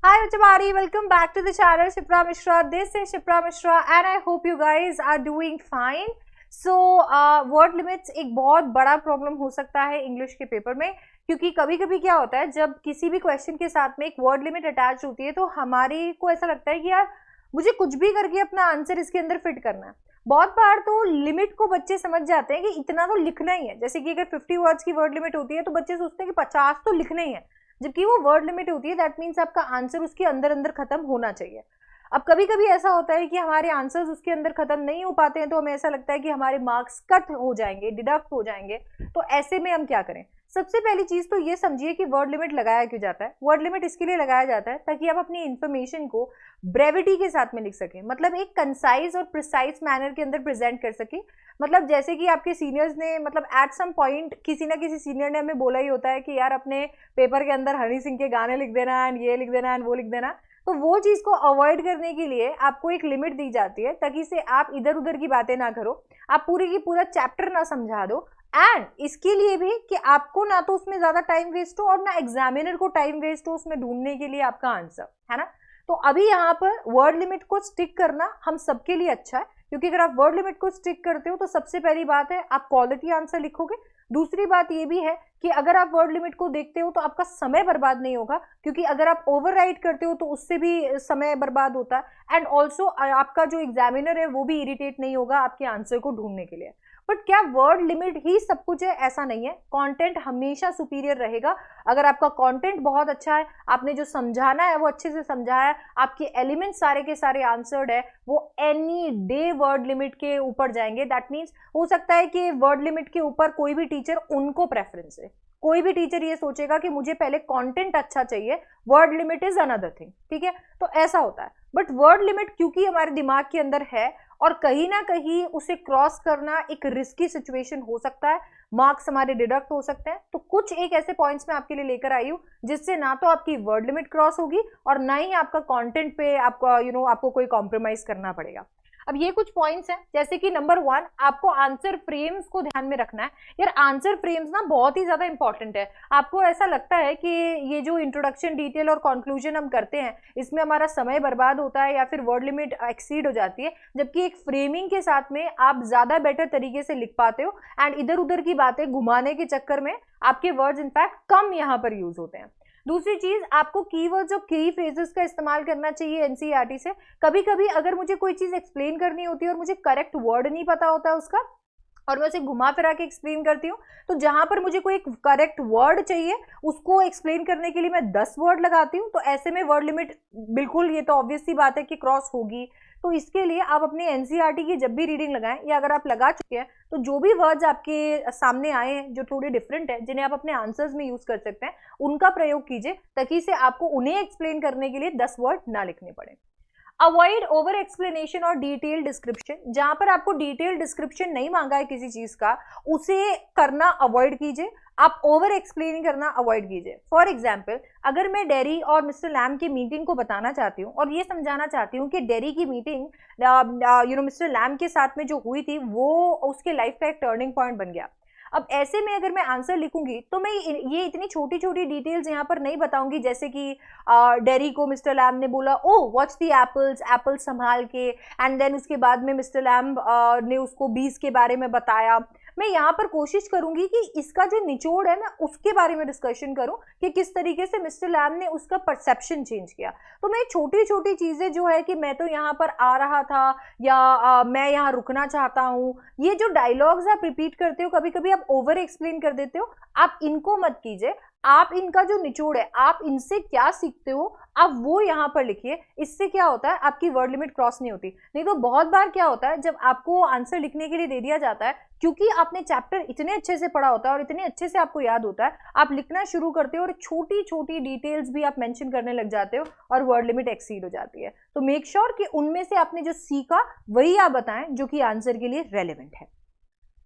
Hi everybody, welcome back to the channel Shipra Mishra. This is Shipra Mishra and I hope you guys are doing fine. So word limits एक बहुत बड़ा problem हो सकता है English के paper में, क्योंकि कभी कभी क्या होता है जब किसी भी क्वेश्चन के साथ में एक वर्ड लिमिट अटैच होती है तो हमारे को ऐसा लगता है कि यार मुझे कुछ भी करके अपना आंसर इसके अंदर फिट करना है। बहुत बार तो लिमिट को बच्चे समझ जाते हैं कि इतना तो लिखना ही है, जैसे कि अगर 50 वर्ड्स की वर्ड लिमिट होती है तो बच्चे सोचते हैं कि 50 तो लिखने ही है, जबकि वो वर्ड लिमिट होती है दैट मीन्स आपका आंसर उसके अंदर अंदर खत्म होना चाहिए। अब कभी कभी ऐसा होता है कि हमारे आंसर्स उसके अंदर खत्म नहीं हो पाते हैं तो हमें ऐसा लगता है कि हमारे मार्क्स कट हो जाएंगे, डिडक्ट हो जाएंगे। तो ऐसे में हम क्या करें? सबसे पहली चीज तो ये समझिए कि वर्ड लिमिट लगाया क्यों जाता है। वर्ड लिमिट इसके लिए लगाया जाता है ताकि आप अपनी इंफॉर्मेशन को ब्रेविटी के साथ में लिख सकें, मतलब एक कंसाइज और प्रिसाइज मैनर के अंदर प्रेजेंट कर सकें। मतलब जैसे कि आपके सीनियर्स ने, मतलब एट सम पॉइंट किसी ना किसी सीनियर ने हमें बोला ही होता है कि यार अपने पेपर के अंदर हनी सिंह के गाने लिख देना एंड ये लिख देना एंड वो लिख देना। तो वो चीज को अवॉइड करने के लिए आपको एक लिमिट दी जाती है ताकि से आप इधर उधर की बातें ना करो, आप पूरी की पूरा चैप्टर ना समझा दो, एंड इसके लिए भी कि आपको ना तो उसमें ज्यादा टाइम वेस्ट हो और ना एग्जामिनर को टाइम वेस्ट हो उसमें ढूंढने के लिए आपका आंसर, है ना। तो अभी यहाँ पर वर्ड लिमिट को स्टिक करना हम सबके लिए अच्छा है, क्योंकि अगर आप वर्ड लिमिट को स्टिक करते हो तो सबसे पहली बात है आप क्वालिटी आंसर लिखोगे। दूसरी बात ये भी है कि अगर आप वर्ड लिमिट को देखते हो तो आपका समय बर्बाद नहीं होगा, क्योंकि अगर आप ओवरराइट करते हो तो उससे भी समय बर्बाद होता है, एंड ऑल्सो आपका जो एग्जामिनर है वो भी इरिटेट नहीं होगा आपके आंसर को ढूंढने के लिए। बट क्या वर्ड लिमिट ही सब कुछ है? ऐसा नहीं है। कंटेंट हमेशा सुपीरियर रहेगा। अगर आपका कंटेंट बहुत अच्छा है, आपने जो समझाना है वो अच्छे से समझाया है, आपके एलिमेंट सारे के सारे आंसर्ड है, वो एनी डे वर्ड लिमिट के ऊपर जाएंगे। दैट मीन्स हो सकता है कि वर्ड लिमिट के ऊपर कोई भी टीचर, उनको प्रेफरेंस है, कोई भी टीचर ये सोचेगा कि मुझे पहले कंटेंट अच्छा चाहिए, word limit is another thing, ठीक है। तो ऐसा होता है। बट वर्ड लिमिट क्योंकि हमारे दिमाग के अंदर है और कहीं ना कहीं उसे क्रॉस करना एक रिस्की सिचुएशन हो सकता है, मार्क्स हमारे डिडक्ट हो सकते हैं, तो कुछ एक ऐसे पॉइंट्स मैं आपके लिए लेकर आई हूं जिससे ना तो आपकी वर्ड लिमिट क्रॉस होगी और ना ही आपका कंटेंट पे आपका आपको कोई कॉम्प्रोमाइज करना पड़ेगा। अब ये कुछ पॉइंट्स हैं, जैसे कि नंबर 1, आपको आंसर फ्रेम्स को ध्यान में रखना है। यार आंसर फ्रेम्स ना बहुत ही ज्यादा इंपॉर्टेंट है। आपको ऐसा लगता है कि ये जो इंट्रोडक्शन, डिटेल और कंक्लूजन हम करते हैं इसमें हमारा समय बर्बाद होता है या फिर वर्ड लिमिट एक्सीड हो जाती है, जबकि एक फ्रेमिंग के साथ में आप ज्यादा बेटर तरीके से लिख पाते हो, एंड इधर उधर की बातें घुमाने के चक्कर में आपके वर्ड्स इनफैक्ट कम यहाँ पर यूज होते हैं। दूसरी चीज, आपको कीवर्ड्स और की फ्रेजेस का इस्तेमाल करना चाहिए एनसीईआरटी से। कभी कभी अगर मुझे कोई चीज एक्सप्लेन करनी होती है और मुझे करेक्ट वर्ड नहीं पता होता है उसका, और मैं उसे घुमा फिरा के एक्सप्लेन करती हूँ, तो जहां पर मुझे कोई एक करेक्ट वर्ड चाहिए उसको एक्सप्लेन करने के लिए मैं 10 वर्ड लगाती हूँ, तो ऐसे में वर्ड लिमिट बिल्कुल, ये तो ऑब्वियस सी बात है कि क्रॉस होगी। तो इसके लिए आप अपनी एनसीईआरटी की जब भी रीडिंग लगाएं, या अगर आप लगा चुके हैं तो जो भी वर्ड्स आपके सामने आए हैं जो थोड़े डिफरेंट है, जिन्हें आप अपने आंसर्स में यूज कर सकते हैं, उनका प्रयोग कीजिए ताकि से आपको उन्हें एक्सप्लेन करने के लिए 10 वर्ड ना लिखने पड़े। अवॉइड ओवर एक्सप्लेनेशन और डिटेल डिस्क्रिप्शन। जहां पर आपको डिटेल डिस्क्रिप्शन नहीं मांगा है किसी चीज का, उसे करना अवॉइड कीजिए। आप ओवर एक्सप्लेन करना अवॉइड कीजिए। फॉर एग्जाम्पल, अगर मैं डेरी और मिस्टर लैम की मीटिंग को बताना चाहती हूँ और ये समझाना चाहती हूँ कि डेरी की मीटिंग मिस्टर लैम के साथ में जो हुई थी वो उसके लाइफ का एक टर्निंग पॉइंट बन गया। अब ऐसे में अगर मैं आंसर लिखूंगी तो मैं ये इतनी छोटी छोटी डिटेल्स यहाँ पर नहीं बताऊंगी, जैसे कि डेरी को मिस्टर लैम ने बोला ओ वॉच द एप्पल्स, एप्पल संभाल के, एंड देन उसके बाद में मिस्टर लैम ने उसको बीज के बारे में बताया। मैं यहाँ पर कोशिश करूंगी कि इसका जो निचोड़ है मैं उसके बारे में डिस्कशन करूं कि किस तरीके से मिस्टर लैम ने उसका परसेप्शन चेंज किया। तो मैं छोटी छोटी चीजें जो है कि मैं तो यहाँ पर आ रहा था या मैं यहाँ रुकना चाहता हूँ, ये जो डायलॉग्स आप रिपीट करते हो, कभी कभी आप ओवर एक्सप्लेन कर देते हो, आप इनको मत कीजिए। आप इनका जो निचोड़ है, आप इनसे क्या सीखते हो, आप वो यहाँ पर लिखिए। इससे क्या होता है, आपकी वर्ड लिमिट क्रॉस नहीं होती। नहीं तो बहुत बार क्या होता है, जब आपको आंसर लिखने के लिए दे दिया जाता है, क्योंकि आपने चैप्टर इतने अच्छे से पढ़ा होता है और इतने अच्छे से आपको याद होता है, आप लिखना शुरू करते हो और छोटी छोटी डिटेल्स भी आप मेंशन करने लग जाते हो और वर्ड लिमिट एक्सीड हो जाती है। तो मेक श्योर कि उनमें से आपने जो सीखा वही आप बताएं जो कि आंसर के लिए रेलेवेंट है।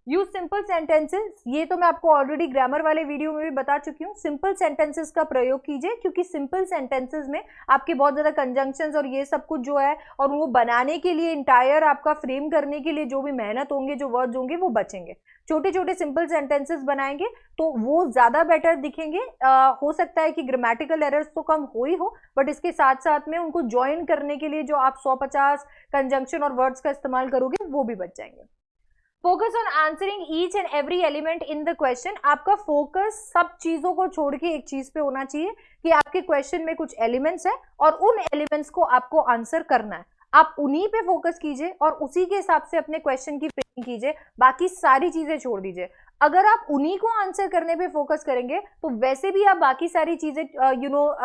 यूज सिंपल सेंटेंसेस, ये तो मैं आपको ऑलरेडी ग्रामर वाले वीडियो में भी बता चुकी हूँ। सिंपल सेंटेंसेस का प्रयोग कीजिए, क्योंकि सिंपल सेंटेंसेस में आपके बहुत ज्यादा कंजंक्शंस और ये सब कुछ जो है, और वो बनाने के लिए इंटायर आपका फ्रेम करने के लिए जो भी मेहनत होंगे, जो वर्ड्स होंगे, वो बचेंगे। छोटे छोटे सिंपल सेंटेंसेस बनाएंगे तो वो ज्यादा बेटर दिखेंगे। हो सकता है कि ग्रामेटिकल एरर्स तो कम हो ही हो, बट इसके साथ साथ में उनको ज्वाइन करने के लिए जो आप 150 कंजंक्शन और वर्ड्स का इस्तेमाल करोगे वो भी बच जाएंगे। Focus on answering each and every element in the question. आपका फोकस सब चीजों को छोड़ के एक चीज पे होना चाहिए कि आपके क्वेश्चन में कुछ एलिमेंट्स है और उन एलिमेंट्स को आपको आंसर करना है। आप उन्हीं पे फोकस कीजिए और उसी के हिसाब से अपने क्वेश्चन की फ्रेमिंग कीजिए, बाकी सारी चीजें छोड़ दीजिए। अगर आप उन्हीं को आंसर करने पे फोकस करेंगे तो वैसे भी आप बाकी सारी चीजें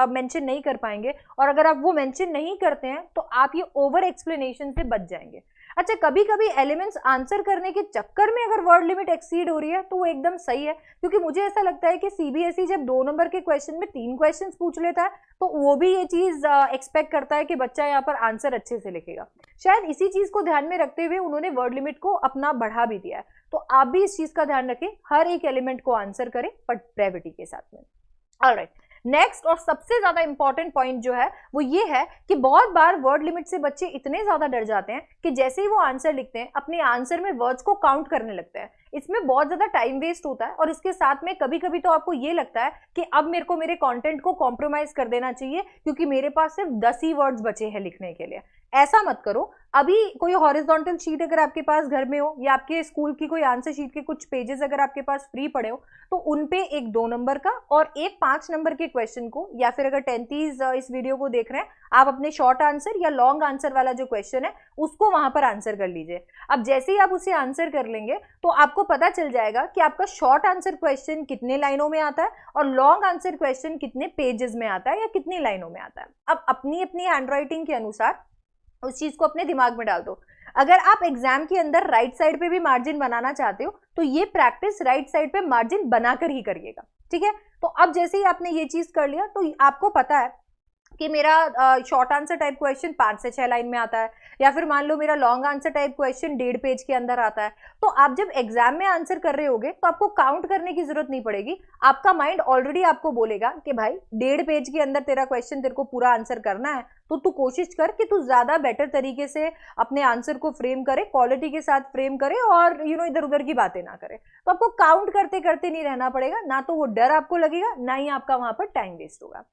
मेंशन नहीं कर पाएंगे, और अगर आप वो मेंशन नहीं करते हैं तो आप ये ओवर एक्सप्लेनेशन से बच जाएंगे। अच्छा, कभी कभी एलिमेंट्स आंसर करने के चक्कर में अगर वर्ड लिमिट एक्सीड हो रही है तो वो एकदम सही है, क्योंकि मुझे ऐसा लगता है कि सीबीएसई जब 2 नंबर के क्वेश्चन में 3 क्वेश्चंस पूछ लेता है तो वो भी ये चीज एक्सपेक्ट करता है कि बच्चा यहाँ पर आंसर अच्छे से लिखेगा। शायद इसी चीज को ध्यान में रखते हुए उन्होंने वर्ड लिमिट को अपना बढ़ा भी दिया है। तो आप भी इस चीज का ध्यान रखें, हर एक एलिमेंट को आंसर करें बट ब्रेविटी के साथ में। ऑलराइट, नेक्स्ट और सबसे ज्यादा इंपॉर्टेंट पॉइंट जो है वो ये है कि बहुत बार वर्ड लिमिट से बच्चे इतने ज्यादा डर जाते हैं कि जैसे ही वो आंसर लिखते हैं अपने आंसर में वर्ड्स को काउंट करने लगते हैं। इसमें बहुत ज्यादा टाइम वेस्ट होता है, और इसके साथ में कभी कभी तो आपको ये लगता है कि अब मेरे को मेरे कंटेंट को कॉम्प्रोमाइज कर देना चाहिए क्योंकि मेरे पास सिर्फ 10 ही वर्ड्स बचे हैं लिखने के लिए। ऐसा मत करो। अभी कोई हॉरिजॉन्टल शीट अगर आपके पास घर में हो, या आपके स्कूल की कोई आंसर शीट के कुछ पेजेस अगर आपके पास फ्री पड़े हो, तो उन पे एक 2 नंबर का और एक 5 नंबर के क्वेश्चन को, या फिर अगर 10th इस वीडियो को देख रहे हैं आप अपने शॉर्ट आंसर या लॉन्ग आंसर वाला जो क्वेश्चन है उसको वहां पर आंसर कर लीजिए। अब जैसे ही आप उसे आंसर कर लेंगे तो आपको पता चल जाएगा कि आपका शॉर्ट आंसर क्वेश्चन कितने लाइनों में आता है और लॉन्ग आंसर क्वेश्चन कितने पेजेस में आता है या कितनी लाइनों में आता है। अब अपनी अपनी हैंडराइटिंग के अनुसार उस चीज को अपने दिमाग में डाल दो। अगर आप एग्जाम के अंदर राइट साइड पे भी मार्जिन बनाना चाहते हो तो ये प्रैक्टिस राइट साइड पे मार्जिन बनाकर ही करिएगा, ठीक है। तो अब जैसे ही आपने ये चीज कर लिया तो आपको पता है कि मेरा शॉर्ट आंसर टाइप क्वेश्चन 5 से 6 लाइन में आता है, या फिर मान लो मेरा long answer type question 1.5 page के अंदर आता है। तो आप जब एग्जाम में आंसर कर रहे होगे तो आपको काउंट करने की जरूरत नहीं पड़ेगी। आपका माइंड ऑलरेडी आपको बोलेगा कि भाई 1.5 पेज के अंदर तेरा क्वेश्चन तेरे को पूरा आंसर करना है, तो तू कोशिश कर कि तू ज्यादा बेटर तरीके से अपने आंसर को फ्रेम करे, क्वालिटी के साथ फ्रेम करे, और इधर उधर की बातें ना करे। तो आपको काउंट करते करते नहीं रहना पड़ेगा, ना तो वो डर आपको लगेगा, ना ही आपका वहां पर टाइम वेस्ट होगा।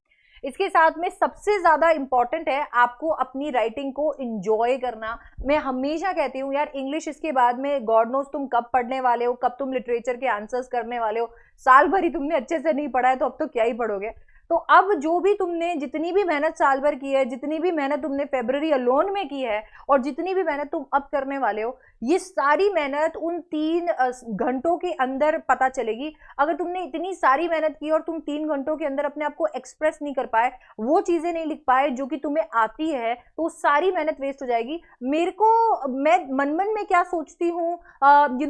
इसके साथ में सबसे ज्यादा इंपॉर्टेंट है आपको अपनी राइटिंग को इंजॉय करना। मैं हमेशा कहती हूँ यार, इंग्लिश इसके बाद में गॉड नोस तुम कब पढ़ने वाले हो, कब तुम लिटरेचर के आंसर्स करने वाले हो। साल भर ही तुमने अच्छे से नहीं पढ़ा है तो अब तो क्या ही पढ़ोगे। तो अब जो भी तुमने जितनी भी मेहनत साल भर की है, जितनी भी मेहनत तुमने फेब्रुअरी अलोन में की है, और जितनी भी मेहनत तुम अब करने वाले हो, ये सारी मेहनत उन 3 घंटों के अंदर पता चलेगी। अगर तुमने इतनी सारी मेहनत की और तुम 3 घंटों के अंदर अपने आप को एक्सप्रेस नहीं कर पाए, वो चीजें नहीं लिख पाए जो कि तुम्हें आती है, तो सारी मेहनत वेस्ट हो जाएगी। मैं मन मन में क्या सोचती हूँ,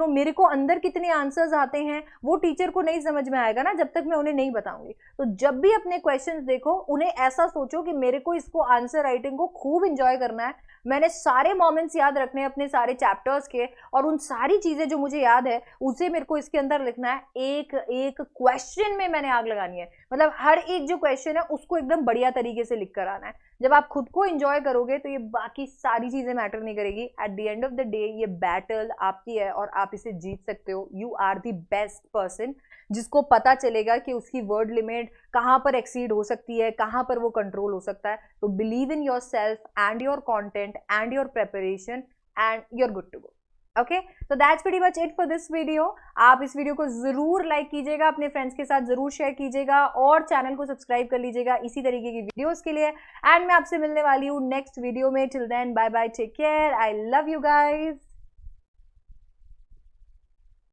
मेरे को अंदर कितने आंसर्स आते हैं, वो टीचर को नहीं समझ में आएगा ना जब तक मैं उन्हें नहीं बताऊंगी। तो जब भी अपने क्वेश्चंस देखो, उन्हें ऐसा सोचो कि मेरे को इसको आंसर राइटिंग को खूब एंजॉय करना है, मैंने सारे मोमेंट्स याद रखने हैं अपने सारे चैप्टर्स के, और उन सारी चीजें जो मुझे याद है उसे मेरे को इसके अंदर लिखना है। एक एक क्वेश्चन में मैंने आग लगानी है, मतलब हर एक जो क्वेश्चन है उसको एकदम बढ़िया तरीके से लिख कर आना है। जब आप खुद को एंजॉय करोगे तो ये बाकी सारी चीजें मैटर नहीं करेगी। At the end of the day ये बैटल आपकी है और आप इसे जीत सकते हो। You are the best person जिसको पता चलेगा कि उसकी वर्ड लिमिट कहाँ पर एक्सीड हो सकती है, कहाँ पर वो कंट्रोल हो सकता है। तो believe in yourself and your content and your preparation and you're good to go. Okay, तो that's pretty much it for this video. आप इस वीडियो को जरूर लाइक कीजिएगा, अपने फ्रेंड्स के साथ जरूर शेयर कीजिएगा, और चैनल को सब्सक्राइब कर लीजिएगा इसी तरीके की वीडियोस के लिए। एंड मैं आपसे मिलने वाली हूँ नेक्स्ट वीडियो में। Till then bye bye, take care, I love you guys.